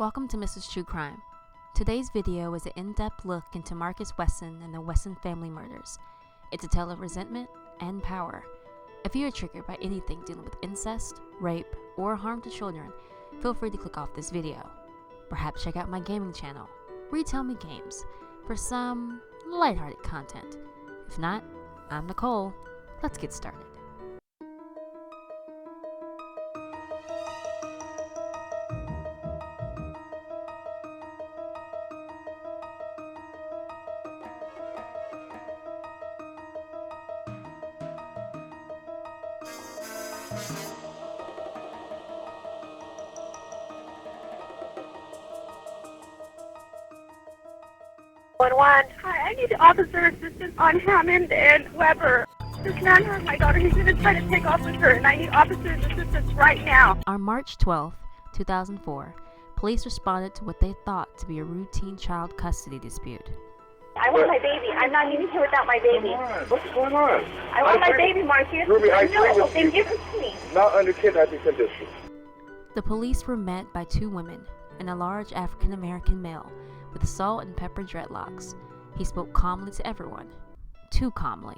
Welcome to Mrs. True Crime. Today's video is an in-depth look into Marcus Wesson and the Wesson family murders. It's a tale of resentment and power. If you are triggered by anything dealing with incest, rape, or harm to children, feel free to click off this video. Perhaps check out my gaming channel, Retell Me Games, for some lighthearted content. If not, I'm Nicole. Let's get started. Hi, I need officer assistance on Hammond and Weber. This man hurt my daughter. He's going to try to take off with her, and I need officer's assistance right now. On March 12, 2004, police responded to what they thought to be a routine child custody dispute. I want my baby. I'm not leaving here without my baby. What's going on? I want my baby, Marcus. Ruby, I agree No, with then you. give it to me. Not under kidnapping conditions. The police were met by two women and a large African-American male with salt and pepper dreadlocks. He spoke calmly to everyone, too calmly.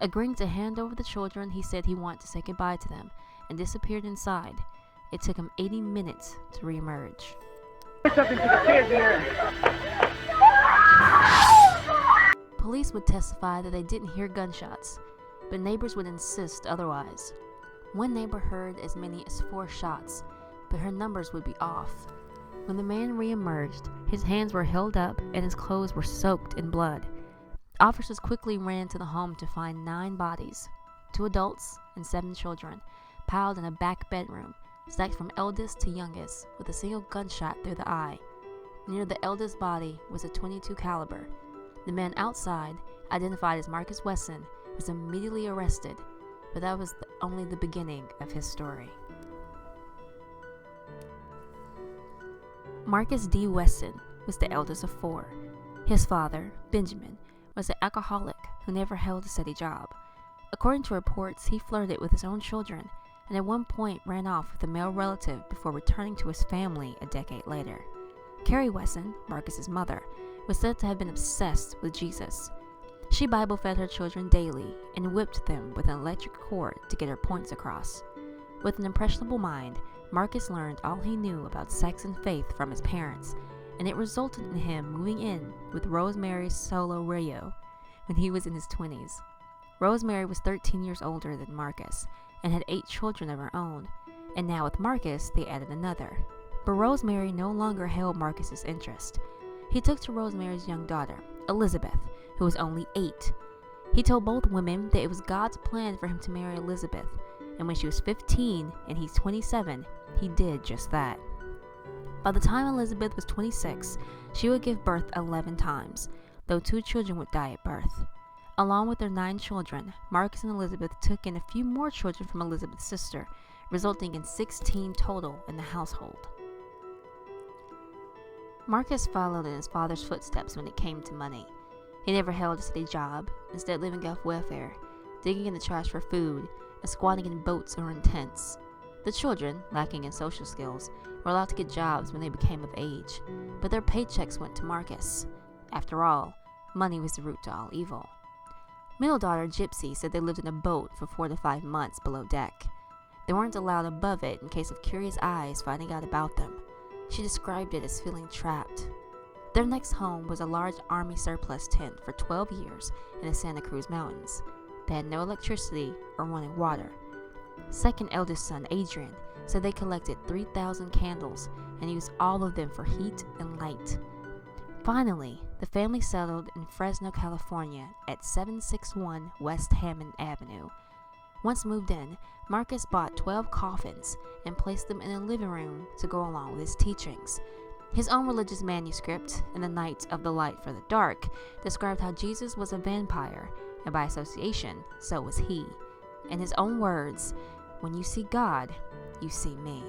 Agreeing to hand over the children, he said he wanted to say goodbye to them and disappeared inside. It took him 80 minutes to reemerge. Police would testify that they didn't hear gunshots, but neighbors would insist otherwise. One neighbor heard as many as 4 shots, but her numbers would be off. When the man reemerged, his hands were held up and his clothes were soaked in blood. Officers quickly ran to the home to find 9 bodies, 2 adults and 7 children, piled in a back bedroom, stacked from eldest to youngest, with a single gunshot through the eye. Near the eldest body was a .22 caliber. The man outside, identified as Marcus Wesson, was immediately arrested, but that was only the beginning of his story. Marcus D. Wesson was the eldest of 4. His father, Benjamin, was an alcoholic who never held a steady job. According to reports, he flirted with his own children and at one point ran off with a male relative before returning to his family a decade later. Carrie Wesson, Marcus's mother, was said to have been obsessed with Jesus. She Bible-fed her children daily and whipped them with an electric cord to get her points across. With an impressionable mind, Marcus learned all he knew about sex and faith from his parents, and it resulted in him moving in with Rosemary Solo Rio when he was in his 20s. Rosemary was 13 years older than Marcus and had 8 children of her own, and now with Marcus they added another. But Rosemary no longer held Marcus's interest. He took to Rosemary's young daughter, Elizabeth, who was only 8. He told both women that it was God's plan for him to marry Elizabeth, and when she was 15 and he's 27, he did just that. By the time Elizabeth was 26, she would give birth 11 times, though 2 children would die at birth. Along with their 9 children, Marcus and Elizabeth took in a few more children from Elizabeth's sister, resulting in 16 total in the household. Marcus followed in his father's footsteps when it came to money. He never held a steady job, instead living off welfare, digging in the trash for food, and squatting in boats or in tents. The children, lacking in social skills, were allowed to get jobs when they became of age, but their paychecks went to Marcus. After all, money was the root to all evil. Middle daughter Gypsy said they lived in a boat for 4 to 5 months below deck. They weren't allowed above it in case of curious eyes finding out about them. She described it as feeling trapped. Their next home was a large army surplus tent for 12 years in the Santa Cruz Mountains. They had no electricity or running water. Second eldest son, Adrian, said they collected 3,000 candles and used all of them for heat and light. Finally, the family settled in Fresno, California at 761 West Hammond Avenue. Once moved in, Marcus bought 12 coffins and placed them in a living room to go along with his teachings. His own religious manuscript, In the Night of the Light for the Dark, described how Jesus was a vampire, and by association, so was he. In his own words, "When you see God, you see me."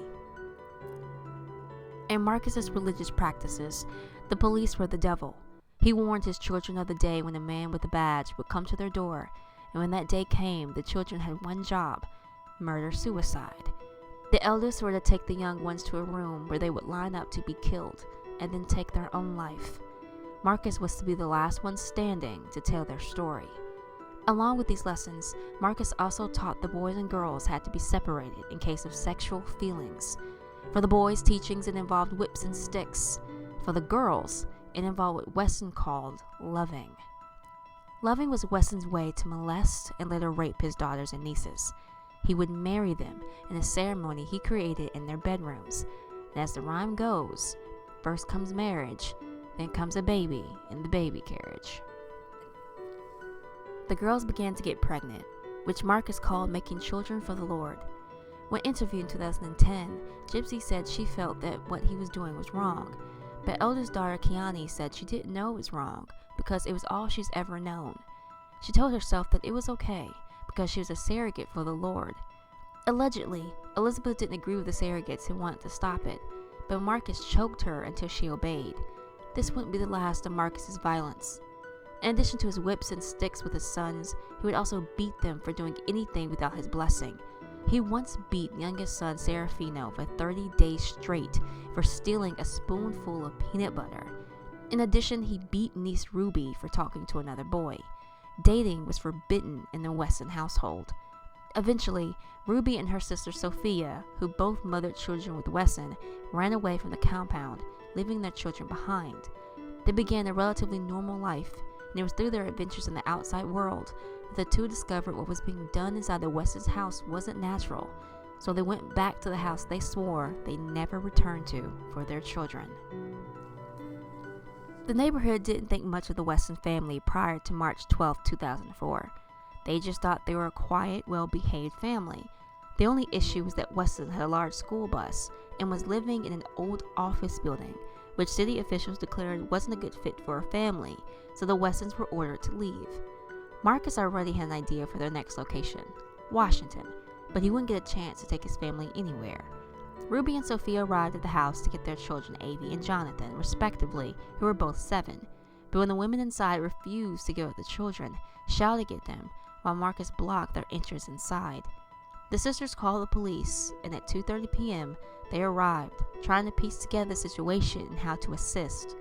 In Marcus's religious practices, the police were the devil. He warned his children of the day when a man with a badge would come to their door, and when that day came, the children had one job: murder-suicide. The eldest were to take the young ones to a room where they would line up to be killed and then take their own life. Marcus was to be the last one standing to tell their story. Along with these lessons, Marcus also taught the boys and girls had to be separated in case of sexual feelings. For the boys' teachings, it involved whips and sticks. For the girls, it involved what Wesson called loving. Loving was Wesson's way to molest and later rape his daughters and nieces. He would marry them in a ceremony he created in their bedrooms. And as the rhyme goes, first comes marriage, then comes a baby in the baby carriage. The girls began to get pregnant, which Marcus called making children for the Lord. When interviewed in 2010, Gypsy said she felt that what he was doing was wrong, but eldest daughter Kiani said she didn't know it was wrong because it was all she's ever known. She told herself that it was okay because she was a surrogate for the Lord. Allegedly, Elizabeth didn't agree with the surrogates and wanted to stop it, but Marcus choked her until she obeyed. This wouldn't be the last of Marcus's violence. In addition to his whips and sticks with his sons, he would also beat them for doing anything without his blessing. He once beat youngest son Serafino for 30 days straight for stealing a spoonful of peanut butter. In addition, he beat niece Ruby for talking to another boy. Dating was forbidden in the Wesson household. Eventually, Ruby and her sister Sophia, who both mothered children with Wesson, ran away from the compound, leaving their children behind. They began a relatively normal life, and it was through their adventures in the outside world that the two discovered what was being done inside the Wesson's house wasn't natural, so they went back to the house they swore they never returned to for their children. The neighborhood didn't think much of the Wesson family prior to March 12, 2004. They just thought they were a quiet, well-behaved family. The only issue was that Wesson had a large school bus and was living in an old office building, which city officials declared wasn't a good fit for a family, so the Wessons were ordered to leave. Marcus already had an idea for their next location, Washington, but he wouldn't get a chance to take his family anywhere. Ruby and Sophia arrived at the house to get their children Avi and Jonathan, respectively, who were both 7. But when the women inside refused to give up the children, shouting at them, while Marcus blocked their entrance inside. The sisters called the police, and at 2:30 p.m., they arrived, trying to piece together the situation and how to assist.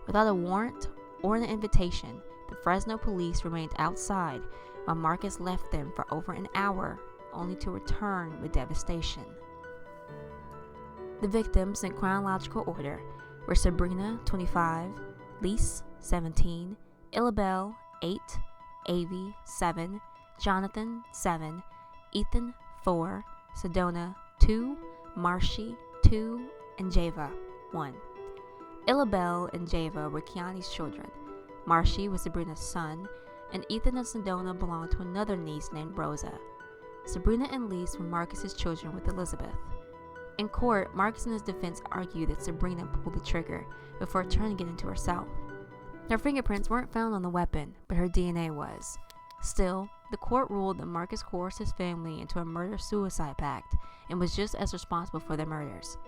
Without a warrant or an invitation, the Fresno police remained outside while Marcus left them for over an hour, only to return with devastation. The victims, in chronological order, were Sabrina, 25, Lise, 17, Illabelle, 8, Avi, 7, Jonathan, 7, Ethan, 4, Sedona, 2, Marshy, 2, and Java, 1. Illabelle and Java were Kiani's children. Marshy was Sabrina's son, and Ethan and Sedona belonged to another niece named Rosa. Sabrina and Lise were Marcus's children with Elizabeth. In court, Marcus and his defense argued that Sabrina pulled the trigger before turning it into herself. Her fingerprints weren't found on the weapon, but her DNA was. Still, the court ruled that Marcus coerced his family into a murder-suicide pact and was just as responsible for their murders.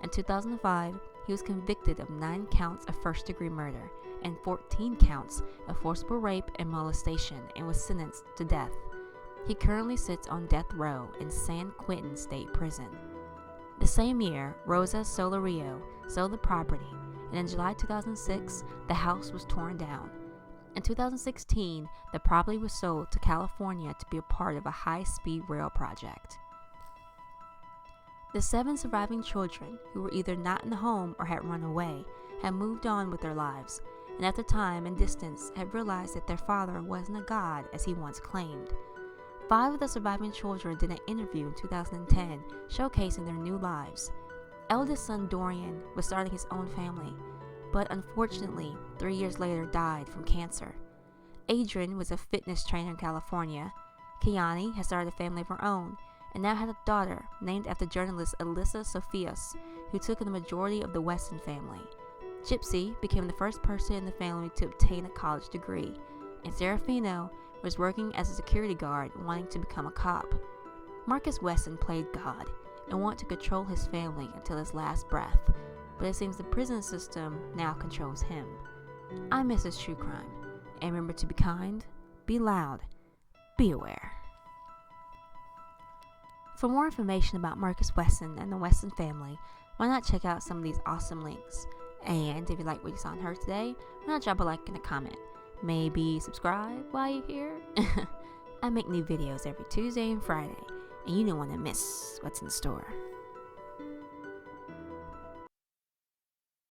In 2005, he was convicted of 9 counts of first-degree murder and 14 counts of forcible rape and molestation and was sentenced to death. He currently sits on death row in San Quentin State Prison. The same year, Rosa Solorio sold the property, and in July 2006, the house was torn down. In 2016, the property was sold to California to be a part of a high-speed rail project. The 7 surviving children, who were either not in the home or had run away, had moved on with their lives, and at the time and distance had realized that their father wasn't a god as he once claimed. 5 of the surviving children did an interview in 2010 showcasing their new lives. Eldest son Dorian was starting his own family, but unfortunately 3 years later died from cancer. Adrian was a fitness trainer in California. Kiani has started a family of her own and now had a daughter named after journalist Alyssa Sophias, who took in the majority of the Wesson family. Gypsy became the first person in the family to obtain a college degree, and Serafino was working as a security guard wanting to become a cop. Marcus Wesson played God and wanted to control his family until his last breath, but it seems the prison system now controls him. I'm Mrs. True Crime, and remember to be kind, be loud, be aware. For more information about Marcus Wesson and the Wesson family, why not check out some of these awesome links? And if you like what you saw and heard today, why not drop a like and a comment? Maybe subscribe while you're here? I make new videos every Tuesday and Friday, and you don't want to miss what's in store.